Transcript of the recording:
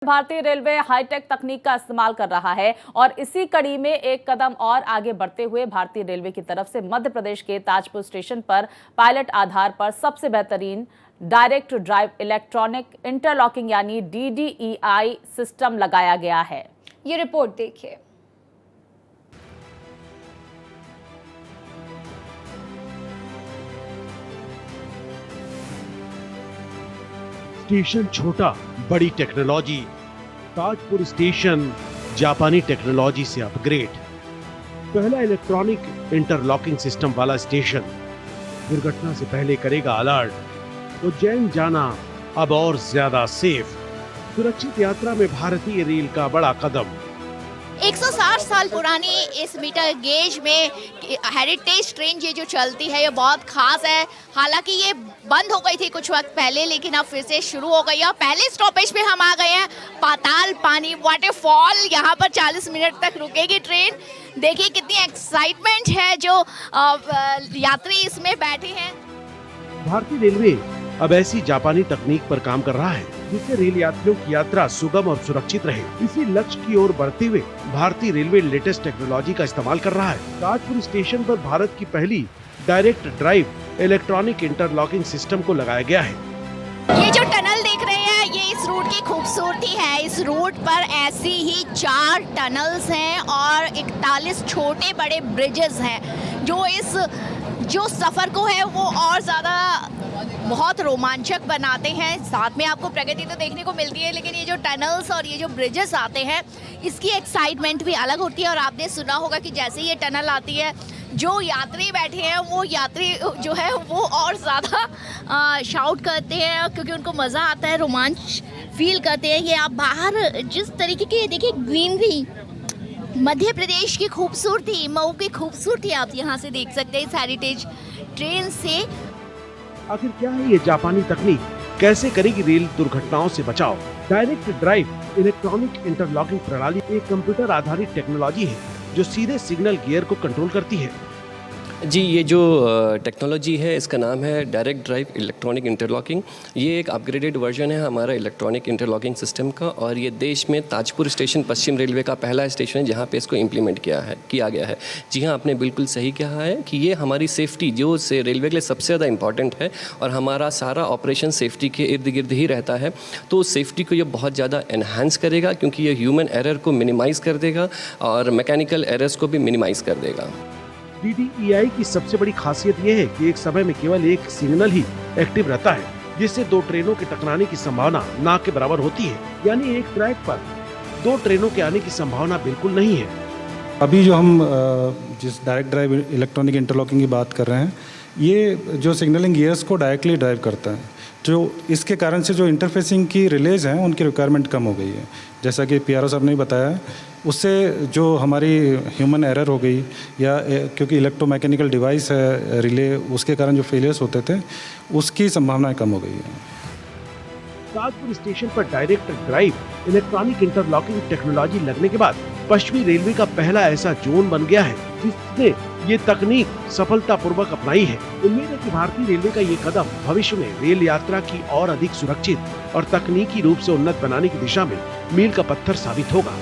भारतीय railway hi tech तकनीक का इस्तेमाल कर रहा है और इसी कड़ी में एक कदम और आगे बढ़ते हुए भारतीय रेलवे की तरफ से मध्य प्रदेश के ताजपुर स्टेशन पर पायलट आधार पर सबसे बेहतरीन डायरेक्ट ड्राइव इलेक्ट्रॉनिक इंटरलॉकिंग यानी DDEI सिस्टम लगाया गया है। ये रिपोर्ट देखिए। स्टेशन छोटा, बड़ी टेक्नोलॉजी। ताजपुर स्टेशन जापानी टेक्नोलॉजी से अपग्रेड। पहला इलेक्ट्रॉनिक इंटरलॉकिंग सिस्टम वाला स्टेशन। दुर्घटना से पहले करेगा अलर्ट। उज्जैन जाना अब और ज्यादा सेफ। सुरक्षित यात्रा में भारतीय रेल का बड़ा कदम। 160 साल पुरानी इस मीटर गेज में हेरिटेज ट्रेन ये जो चलती है ये बहुत खास है। हालांकि ये बंद हो गई थी कुछ वक्त पहले, लेकिन अब फिर से शुरू हो गई है। पहले स्टॉपेज पे हम आ गए हैं पाताल पानी वाटरफॉल। यहाँ पर 40 मिनट तक रुकेगी ट्रेन। देखिए कितनी एक्साइटमेंट है जो यात्री इसमें बैठे हैं। भारतीय रेलवे अब ऐसी जापानी तकनीक पर काम कर रहा है जिससे रेल यात्रियों की यात्रा सुगम और सुरक्षित रहे। इसी लक्ष्य की ओर बढ़ते हुए भारतीय रेलवे लेटेस्ट टेक्नोलॉजी का इस्तेमाल कर रहा है। ताजपुर स्टेशन पर भारत की पहली direct drive electronic interlocking system को लगाया गया है। ये जो टनल देख रहे हैं ये इस रूट की खूबसूरती है। इस रूट पर ऐसी ही 4 टनल्स हैं और 41 छोटे बड़े ब्रिजेस हैं जो सफर को है वो और ज्यादा बहुत रोमांचक बनाते हैं। साथ में आपको प्रगति तो देखने को मिलती है, लेकिन ये जो टनल्स और ये जो ब्रिजेस आते हैं इसकी एक्साइटमेंट भी अलग होती है। और आपने सुना होगा कि जैसे ये टनल आती है जो यात्री बैठे हैं वो यात्री जो है वो और ज़्यादा शाउट करते हैं क्योंकि उनको मज़ा आता है, रोमांच फील करते हैं। ये आप बाहर जिस तरीके की देखिए ग्रीनरी, मध्य प्रदेश की खूबसूरती, मऊ की खूबसूरती आप यहाँ से देख सकते हैं इस हेरिटेज ट्रेन से। आखिर क्या है ये जापानी तकनीक? कैसे करेगी रेल दुर्घटनाओं से बचाव? डायरेक्ट ड्राइव इलेक्ट्रॉनिक इंटरलॉकिंग प्रणाली एक कंप्यूटर आधारित टेक्नोलॉजी है जो सीधे सिग्नल गियर को कंट्रोल करती है। जी, ये जो टेक्नोलॉजी है इसका नाम है डायरेक्ट ड्राइव इलेक्ट्रॉनिक इंटरलॉकिंग। ये एक अपग्रेडेड वर्जन है हमारा इलेक्ट्रॉनिक इंटरलॉकिंग सिस्टम का, और ये देश में ताजपुर स्टेशन पश्चिम रेलवे का पहला स्टेशन है जहाँ पे इसको इम्प्लीमेंट किया गया है। जी हाँ, आपने बिल्कुल सही कहा है कि ये हमारी सेफ्टी जो से रेलवे के लिए सबसे ज़्यादा इंपॉर्टेंट है और हमारा सारा ऑपरेशन सेफ्टी के इर्द गिर्द ही रहता है। तो सेफ्टी को ये बहुत ज़्यादा एनहांस करेगा क्योंकि ये ह्यूमन एरर को मिनिमाइज़ कर देगा और मैकेनिकल एरर्स को भी मिनिमाइज़ कर देगा। DDEI की सबसे बड़ी खासियत यह है कि एक समय में केवल एक सिग्नल ही एक्टिव रहता है, जिससे 2 ट्रेनों के टकराने की संभावना ना के बराबर होती है। यानी एक ट्रैक पर 2 ट्रेनों के आने की संभावना बिल्कुल नहीं है। अभी जो हम जिस डायरेक्ट ड्राइव इलेक्ट्रॉनिक इंटरलॉकिंग की बात कर रहे हैं, ये जो सिग्नलिंग गियर्स को डायरेक्टली ड्राइव करता है, जो इसके कारण से जो इंटरफेसिंग की रिलेज हैं उनकी रिक्वायरमेंट कम हो गई है। जैसा कि PRO साहब ने बताया, उससे जो हमारी ह्यूमन एरर हो गई या क्योंकि इलेक्ट्रोमैकेनिकल डिवाइस है रिले, उसके कारण जो फेलियर्स होते थे उसकी संभावनाएं कम हो गई है। ताजपुर स्टेशन पर direct drive electronic interlocking technology लगने के बाद पश्चिमी रेलवे का पहला ऐसा जोन बन गया है जिसने ये तकनीक सफलतापूर्वक अपनाई है। उम्मीद है कि भारतीय रेलवे का ये कदम भविष्य में रेल यात्रा की और अधिक सुरक्षित और तकनीकी रूप से उन्नत बनाने की दिशा में मील का पत्थर साबित होगा।